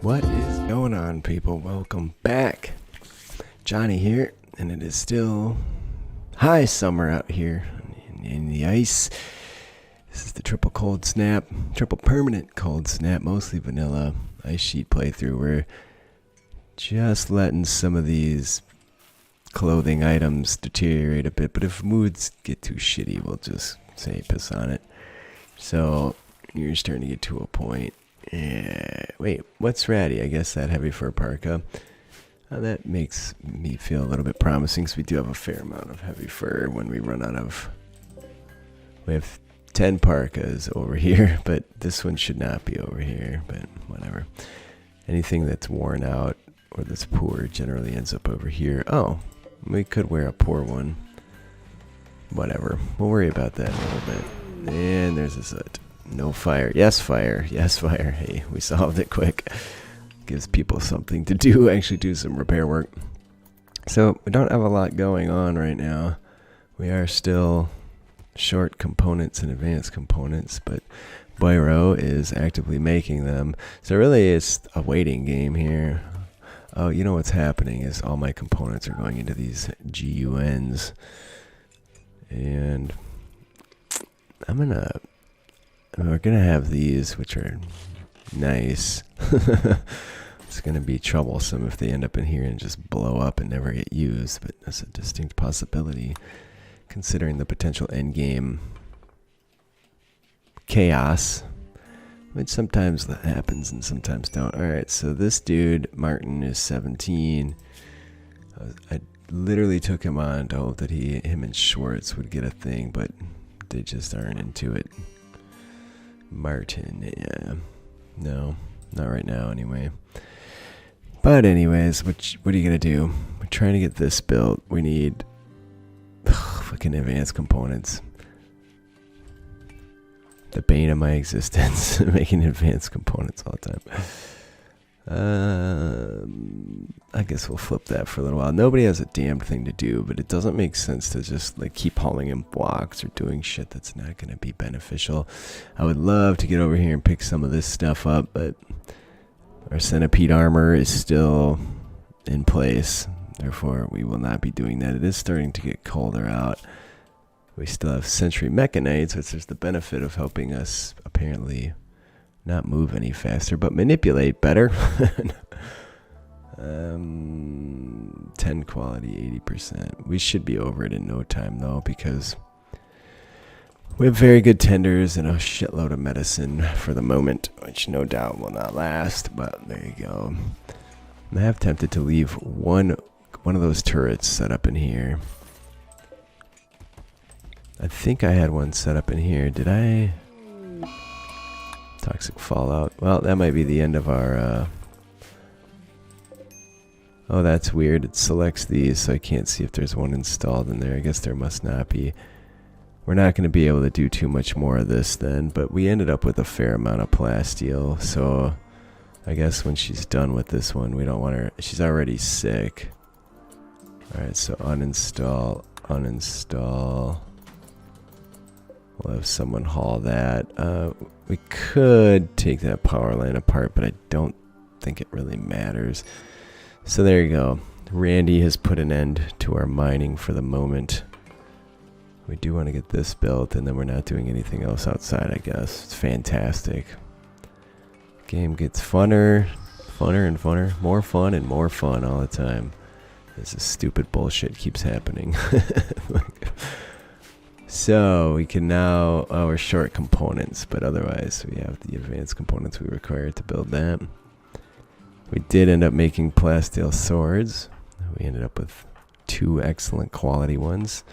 What is going on, people? Welcome back. Johnny here, and it is still high summer out here in the ice. This is the triple cold snap, triple permanent cold snap, mostly vanilla ice sheet playthrough. We're just letting some of these clothing items deteriorate a bit, but if moods get too shitty, we'll just say piss on it. So you're starting to get to a point. Yeah, wait, what's ratty? I guess that heavy fur parka. That makes me feel a little bit promising, because we do have a fair amount of heavy fur when we run out of... We have 10 parkas over here, but this one should not be over here, but whatever. Anything that's worn out or that's poor generally ends up over here. Oh, we could wear a poor one. Whatever, we'll worry about that in a little bit. And there's a soot. No fire. Yes, fire. Yes, fire. Hey, we solved it quick. Gives people something to do, actually do some repair work. So, we don't have a lot going on right now. We are still short components and advanced components, but Boiro is actively making them. So really, it's a waiting game here. Oh, you know what's happening is all my components are going into these GUNs. And we're gonna have these, which are nice. It's gonna be troublesome if they end up in here and just blow up and never get used, but that's a distinct possibility, considering the potential end game chaos, which sometimes that happens and sometimes don't. Alright, so this dude, Martin, is 17. I literally took him on to hope that him and Schwartz would get a thing, but they just aren't into it. Martin, yeah. No, not right now anyway. But anyways, what are you gonna do? We're trying to get this built. We need fucking advanced components. The bane of my existence, making advanced components all the time. I guess we'll flip that for a little while. Nobody has a damned thing to do, but it doesn't make sense to just like keep hauling in blocks or doing shit that's not going to be beneficial. I would love to get over here and pick some of this stuff up, but our centipede armor is still in place. Therefore, we will not be doing that. It is starting to get colder out. We still have Sentry Mechanites, which is the benefit of helping us apparently not move any faster, but manipulate better. 10 quality, 80%. We should be over it in no time, though, because we have very good tenders and a shitload of medicine for the moment, which no doubt will not last, but there you go. I'm half tempted to leave one of those turrets set up in here. I think I had one set up in here. Did I? Toxic fallout. Well, that might be the end of our... Oh, that's weird. It selects these, so I can't see if there's one installed in there. I guess there must not be. We're not going to be able to do too much more of this then, but we ended up with a fair amount of plasteel, so I guess when she's done with this one, we don't want her... She's already sick. Alright, so uninstall, uninstall. We'll have someone haul that. We could take that power line apart, but I don't think it really matters. So there you go. Randy has put an end to our mining for the moment. We do want to get this built, and then we're not doing anything else outside, I guess. It's fantastic. Game gets funner, funner and funner. More fun and more fun all the time. This is stupid bullshit keeps happening. So we can now, we're short components, but otherwise we have the advanced components we require to build that. We did end up making plasteel swords. We ended up with 2 excellent quality ones.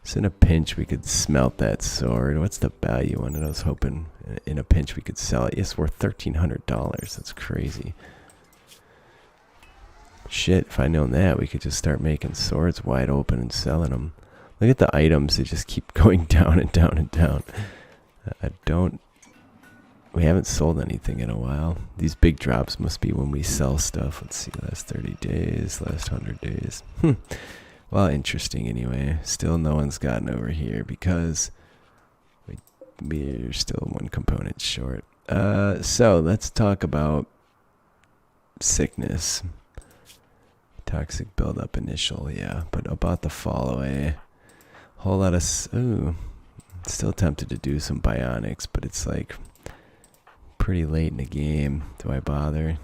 So in a pinch we could smelt that sword. What's the value on it? I was hoping in a pinch we could sell it. Yes, worth $1,300. That's crazy. Shit, if I'd known that, we could just start making swords wide open and selling them. Look at the items, they just keep going down and down and down. We haven't sold anything in a while. These big drops must be when we sell stuff. Let's see, last 30 days, last 100 days. Well, interesting anyway. Still no one's gotten over here because we're still 1 component short. So let's talk about sickness. Toxic buildup initial, yeah. But about to fall away. Whole lot of... Ooh. Still tempted to do some bionics, but it's like pretty late in the game. Do I bother?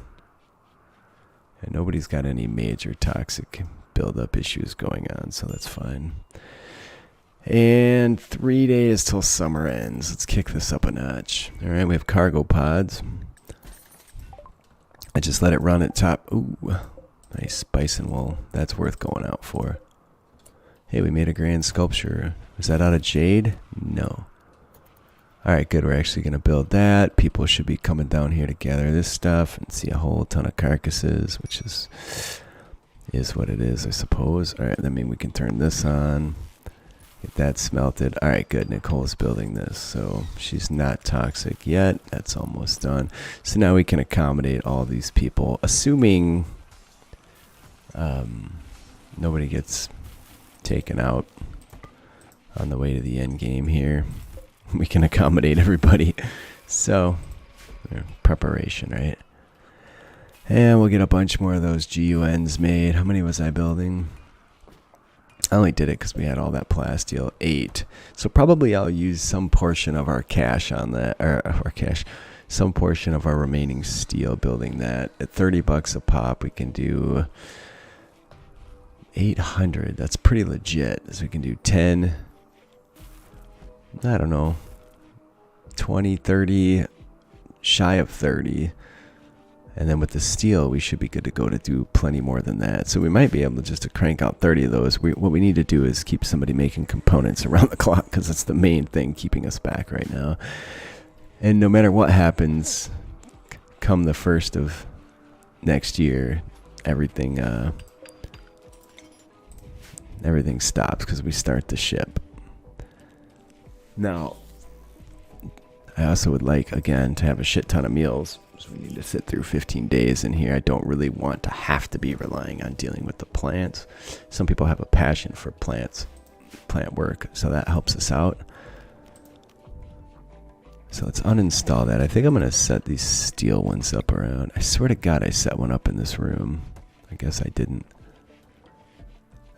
And nobody's got any major toxic buildup issues going on, so that's fine. And 3 days till summer ends. Let's kick this up a notch. All right, we have cargo pods. I just let it run at top. Ooh, nice bison wool. That's worth going out for. Hey, we made a grand sculpture. Is that out of jade? No. Alright, good. We're actually going to build that. People should be coming down here to gather this stuff and see a whole ton of carcasses, which is what it is, I suppose. Alright, that means we can turn this on. Get that smelted. Alright, good. Nicole's building this, so she's not toxic yet. That's almost done. So now we can accommodate all these people, assuming nobody gets taken out on the way to the end game here. We can accommodate everybody. So, preparation, right? And we'll get a bunch more of those GUNs made. How many was I building? I only did it because we had all that plasteel. 8. So probably I'll use some portion of our cash on that, or our cash, some portion of our remaining steel building that. At $30 a pop, we can do 800. That's pretty legit. So we can do 10. I don't know, 20, 30, shy of 30. And then with the steel, we should be good to go to do plenty more than that. So we might be able just to crank out 30 of those. What we need to do is keep somebody making components around the clock, because that's the main thing keeping us back right now. And no matter what happens, come the 1st of next year, everything stops because we start the ship. Now, I also would like, again, to have a shit ton of meals. So we need to sit through 15 days in here. I don't really want to have to be relying on dealing with the plants. Some people have a passion for plant work, so that helps us out. So let's uninstall that. I think I'm going to set these steel ones up around. I swear to God I set one up in this room. I guess I didn't.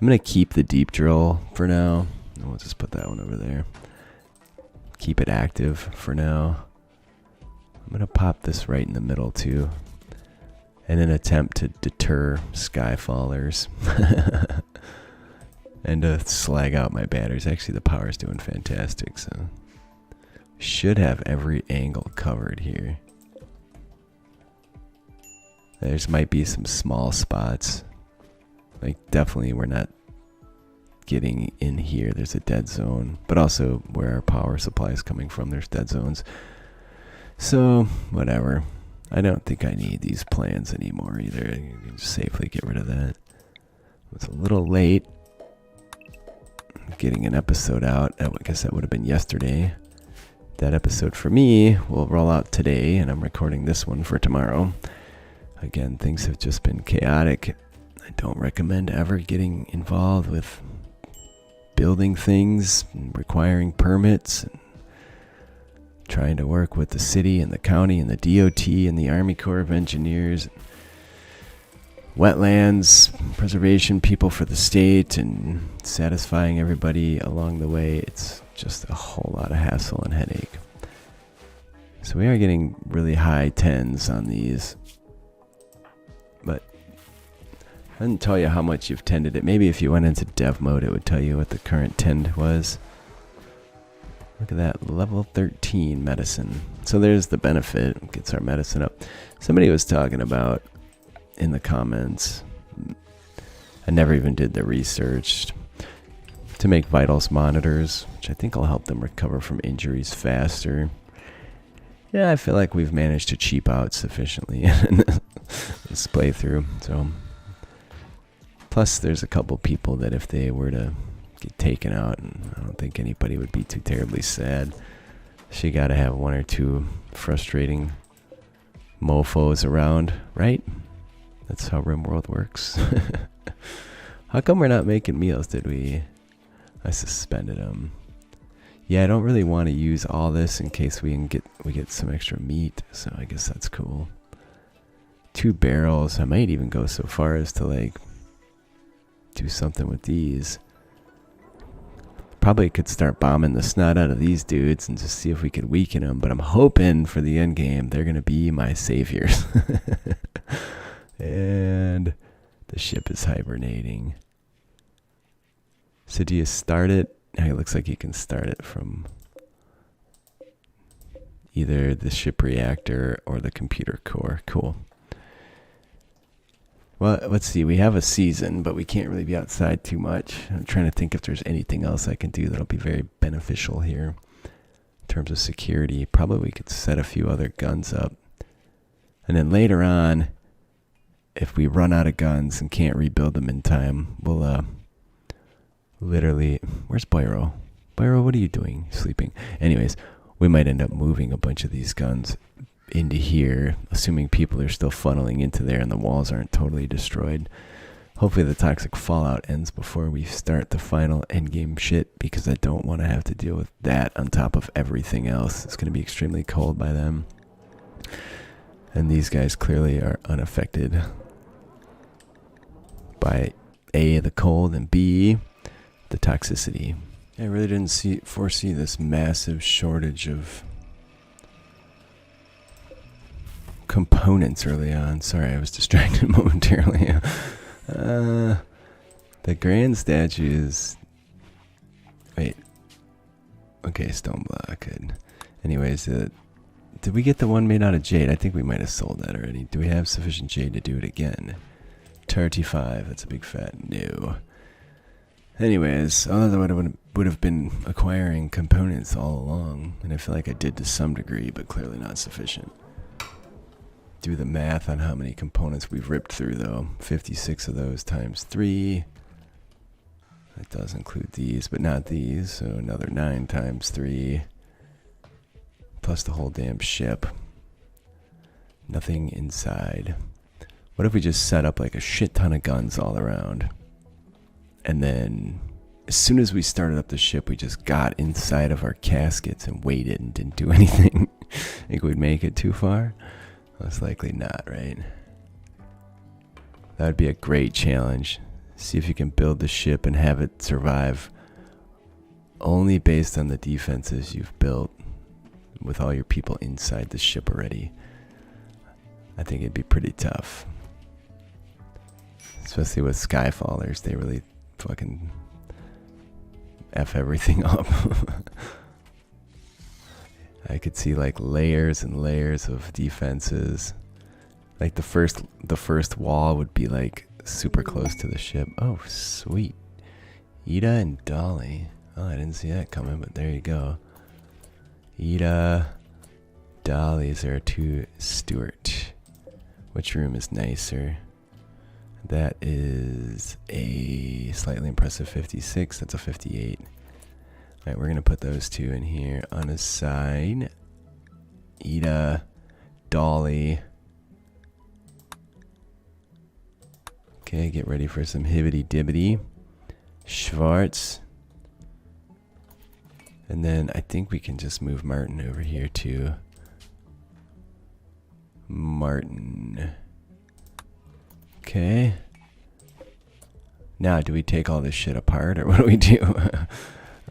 I'm going to keep the deep drill for now. And we'll just put that one over there. Keep it active for now. I'm going to pop this right in the middle too. In an attempt to deter skyfallers. And to slag out my batteries. Actually, the power's doing fantastic, so should have every angle covered here. There's might be some small spots. Like, definitely we're not getting in here. There's a dead zone, but also where our power supply is coming from, there's dead zones. So whatever. I don't think I need these plans anymore either. I can safely get rid of that. It's a little late getting an episode out. I guess that would have been yesterday. That episode for me will roll out today, and I'm recording this one for tomorrow. Again, things have just been chaotic. I don't recommend ever getting involved with building things and requiring permits and trying to work with the city and the county and the DOT and the Army Corps of Engineers, wetlands preservation people for the state, and satisfying everybody along the way. It's just a whole lot of hassle and headache. So we are getting really high 10s on these, but I didn't tell you how much you've tended it. Maybe if you went into dev mode, it would tell you what the current tend was. Look at that, level 13 medicine. So there's the benefit. It gets our medicine up. Somebody was talking about in the comments, I never even did the research, to make vitals monitors, which I think will help them recover from injuries faster. Yeah, I feel like we've managed to cheap out sufficiently in this playthrough. So, plus there's a couple people that if they were to get taken out, and I don't think anybody would be too terribly sad. So you gotta have one or two frustrating mofos around, right? That's how RimWorld works. How come we're not making meals? Did we? I suspended them. Yeah, I don't really want to use all this in case we get some extra meat. So I guess that's cool. 2 barrels. I might even go so far as to like do something with these. Probably could start bombing the snot out of these dudes and just see if we could weaken them. But I'm hoping for the end game they're going to be my saviors. And the ship is hibernating. So do you start it? It looks like you can start it from either the ship reactor or the computer core. Cool. Well, let's see. We have a season, but we can't really be outside too much. I'm trying to think if there's anything else I can do that'll be very beneficial here in terms of security. Probably we could set a few other guns up. And then later on, if we run out of guns and can't rebuild them in time, we'll literally... Where's Byro? Byro, what are you doing? Sleeping. Anyways, we might end up moving a bunch of these guns into here, assuming people are still funneling into there and the walls aren't totally destroyed. Hopefully the toxic fallout ends before we start the final endgame shit, because I don't want to have to deal with that on top of everything else. It's going to be extremely cold by then. And these guys clearly are unaffected by A, the cold, and B, the toxicity. I really didn't foresee this massive shortage of components early on. Sorry, I was distracted momentarily. The grand statue is... Wait. Okay, stone block. Good. Anyways, did we get the one made out of jade? I think we might have sold that already. Do we have sufficient jade to do it again? 35. That's a big fat no. Anyways, otherwise I would have been acquiring components all along, and I feel like I did to some degree, but clearly not sufficient. Do the math on how many components we've ripped through, though. 56 of those times 3. That does include these, but not these. So another 9 times 3. Plus the whole damn ship. Nothing inside. What if we just set up like a shit ton of guns all around? And then, as soon as we started up the ship, we just got inside of our caskets and waited and didn't do anything. Think we'd make it too far? Most likely not, right? That would be a great challenge. See if you can build the ship and have it survive only based on the defenses you've built with all your people inside the ship already. I think it'd be pretty tough. Especially with Skyfallers, they really fucking F everything up. I could see like layers and layers of defenses. Like the first wall would be like super close to the ship. Oh, sweet. Ida and Dolly. Oh, I didn't see that coming, but there you go. Ida, Dolly's are to Stuart. Which room is nicer? That is a slightly impressive 56. That's a 58. Alright, we're going to put those two in here on a side. Ida, Dolly. Okay, get ready for some hibbity-dibbity. Schwartz. And then I think we can just move Martin over here too. Martin. Okay. Now, do we take all this shit apart or what do we do?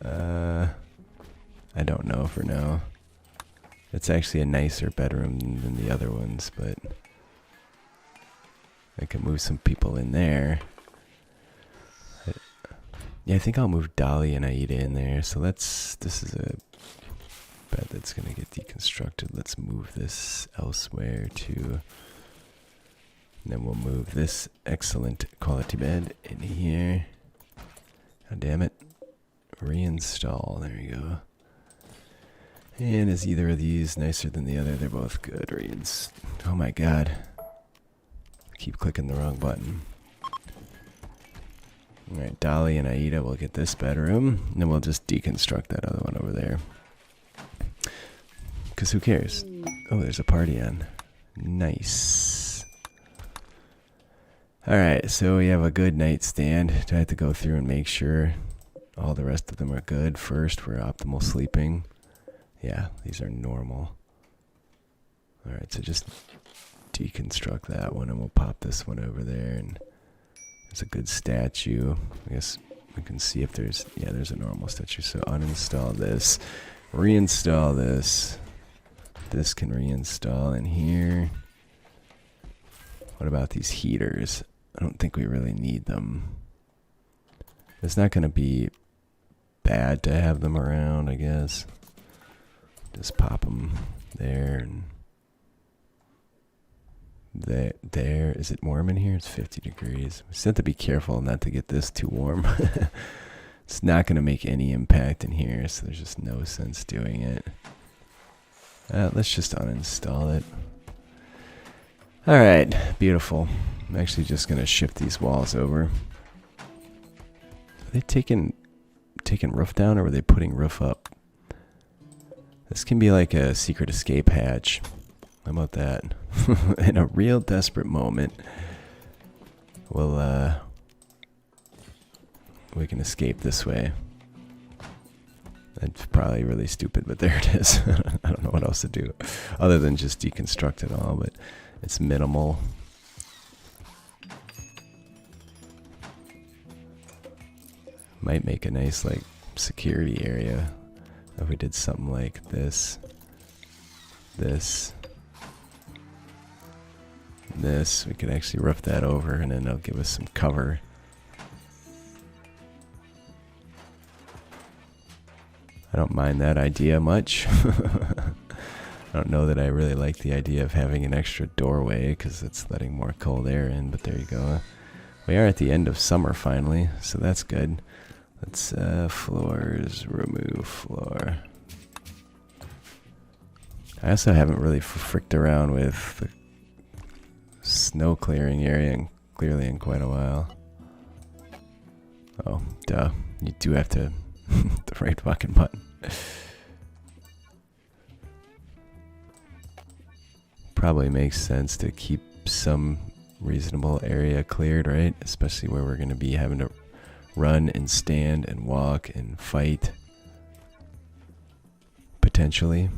I don't know for now. It's actually a nicer bedroom than the other ones, but I can move some people in there. Yeah, I think I'll move Dolly and Aida in there. So this is a bed that's going to get deconstructed. Let's move this elsewhere too. And then we'll move this excellent quality bed in here. Oh, damn it. Reinstall. There you go. And is either of these nicer than the other? They're both good. Oh my god. I keep clicking the wrong button. Alright, Dolly and Aida will get this bedroom. And then we'll just deconstruct that other one over there. Because who cares? Oh, there's a party on. Nice. Alright, so we have a good nightstand. Do I have to go through and make sure all the rest of them are good first for optimal sleeping? Yeah, these are normal. Alright, so just deconstruct that one, and we'll pop this one over there. And there's a good statue. I guess we can see if there's, yeah, there's a normal statue. So uninstall this, reinstall this. This can reinstall in here. What about these heaters? I don't think we really need them. It's not going to be bad to have them around, I guess. Just pop them there and there. Is it warm in here? It's 50 degrees. We just have to be careful not to get this too warm. It's not going to make any impact in here, so there's just no sense doing it. Let's just uninstall it. Alright, beautiful. I'm actually just going to shift these walls over. Are they taking roof down, or were they putting roof up? This can be like a secret escape hatch. How about that? In a real desperate moment, we can escape this way. It's probably really stupid, but there it is. I don't know what else to do other than just deconstruct it all, but it's minimal. Might make a nice like security area if we did something like this, this. We could actually roof that over, and then it'll give us some cover. I don't mind that idea much. I don't know that I really like the idea of having an extra doorway, because it's letting more cold air in, but there you go. We are at the end of summer finally, so that's good. Let's floors, remove floor. I also haven't really fricked around with the snow clearing area clearly in quite a while. Oh, duh. You do have to the right fucking button. Probably makes sense to keep some reasonable area cleared, right? Especially where we're going to be having to run and stand and walk and fight. Potentially.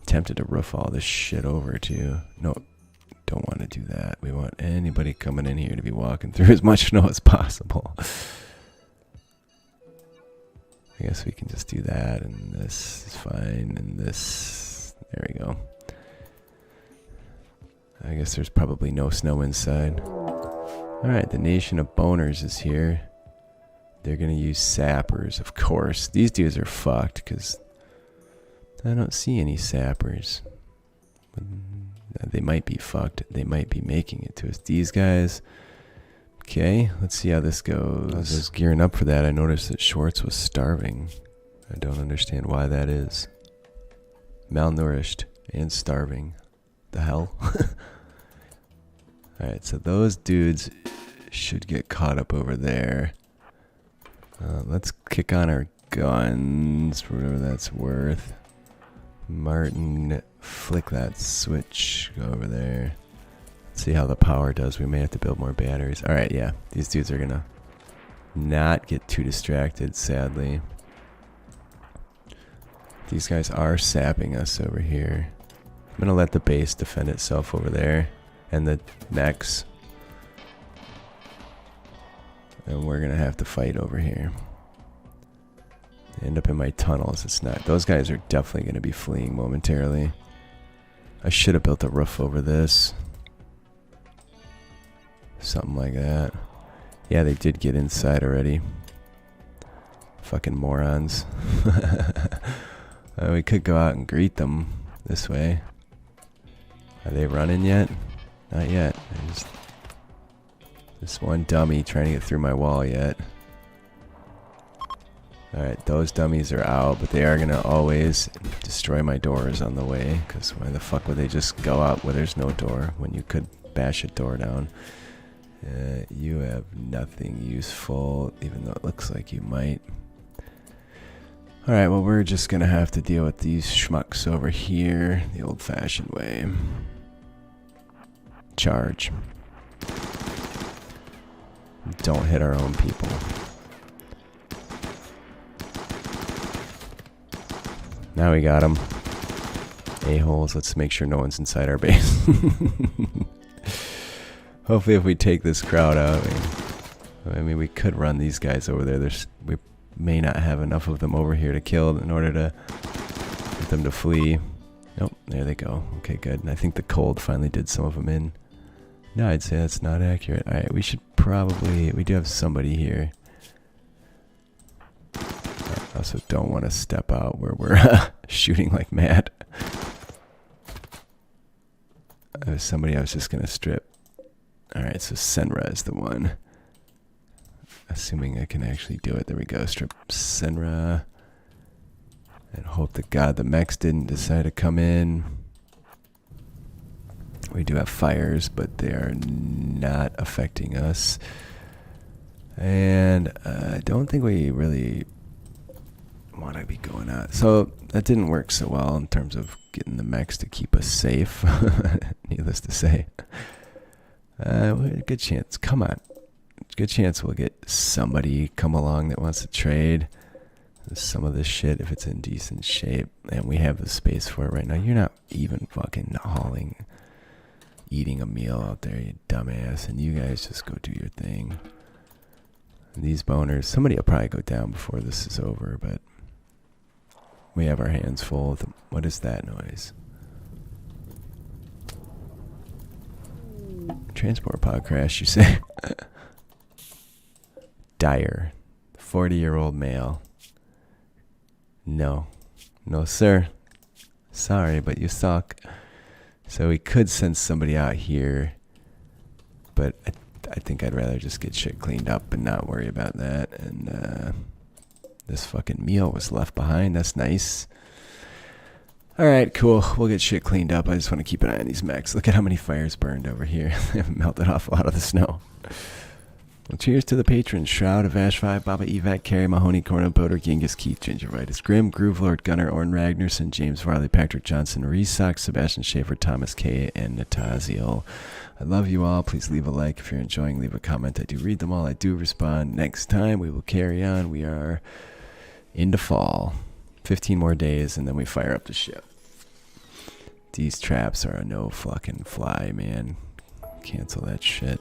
Tempted to roof all this shit over too. No, don't want to do that. We want anybody coming in here to be walking through as much snow as possible. I guess we can just do that, and this is fine, and this, there we go. I guess there's probably no snow inside. Alright, the nation of boners is here. They're gonna use sappers, of course. These dudes are fucked, because I don't see any sappers. They might be fucked. They might be making it to us. These guys... Okay, let's see how this goes. As I was gearing up for that, I noticed that Schwartz was starving. I don't understand why that is. Malnourished and starving. The hell? Alright, so those dudes should get caught up over there. Let's kick on our guns, for whatever that's worth. Martin, flick that switch, go over there. See how the power does. We may have to build more batteries. Alright, yeah. These dudes are gonna not get too distracted, sadly. These guys are sapping us over here. I'm gonna let the base defend itself over there. And the mechs. And we're gonna have to fight over here. End up in my tunnels. It's not. Those guys are definitely gonna be fleeing momentarily. I should have built a roof over this. Something like that. Yeah, they did get inside already. Fucking morons. We could go out and greet them this way. Are they running yet? Not yet. This one dummy trying to get through my wall yet. Alright, those dummies are out, but they are going to always destroy my doors on the way. Because why the fuck would they just go out where there's no door when you could bash a door down? You have nothing useful, even though it looks like you might. Alright, well, we're just gonna have to deal with these schmucks over here the old-fashioned way. Charge. Don't hit our own people. Now we got him. A-holes. Let's make sure no one's inside our base. Hopefully if we take this crowd out, I mean we could run these guys over there. We may not have enough of them over here to kill in order to get them to flee. Nope, there they go. Okay, good. And I think the cold finally did some of them in. No, I'd say that's not accurate. Alright, we should probably... We do have somebody here. I also don't want to step out where we're shooting like mad. There's somebody I was just going to strip. Alright, so Senra is the one. Assuming I can actually do it. There we go. Strip Senra. And hope to God the mechs didn't decide to come in. We do have fires, but they are not affecting us. And I don't think we really want to be going out. So that didn't work so well in terms of getting the mechs to keep us safe. Needless to say. Good chance. Come on. Good chance we'll get somebody come along that wants to trade some of this shit if it's in decent shape. And we have the space for it right now. You're not even fucking eating a meal out there, you dumbass. And you guys just go do your thing. And these boners, somebody will probably go down before this is over, but we have our hands full with them. What is that noise? Transport pod crash, you say? Dyer, 40-year-old male. No. No, sir. Sorry, but you suck. So we could send somebody out here, but I think I'd rather just get shit cleaned up and not worry about that. And this fucking meal was left behind. That's nice. Alright, cool. We'll get shit cleaned up. I just want to keep an eye on these mechs. Look at how many fires burned over here. They haven't melted off a lot of the snow. Well, cheers to the patrons. Shroud, Avash 5, Baba Evac, Carrie, Mahoney, Corno, Boder, Genghis, Keith, Gingivitis, Grim, Groove Lord, Gunner, Orn Ragnarsson, James Varley, Patrick Johnson, Resock, Sebastian Schaefer, Thomas K, and Natazio. I love you all. Please leave a like if you're enjoying. Leave a comment. I do read them all. I do respond. Next time we will carry on. We are into fall. 15 more days and then we fire up the ship. These traps are a no fucking fly, man. Cancel that shit.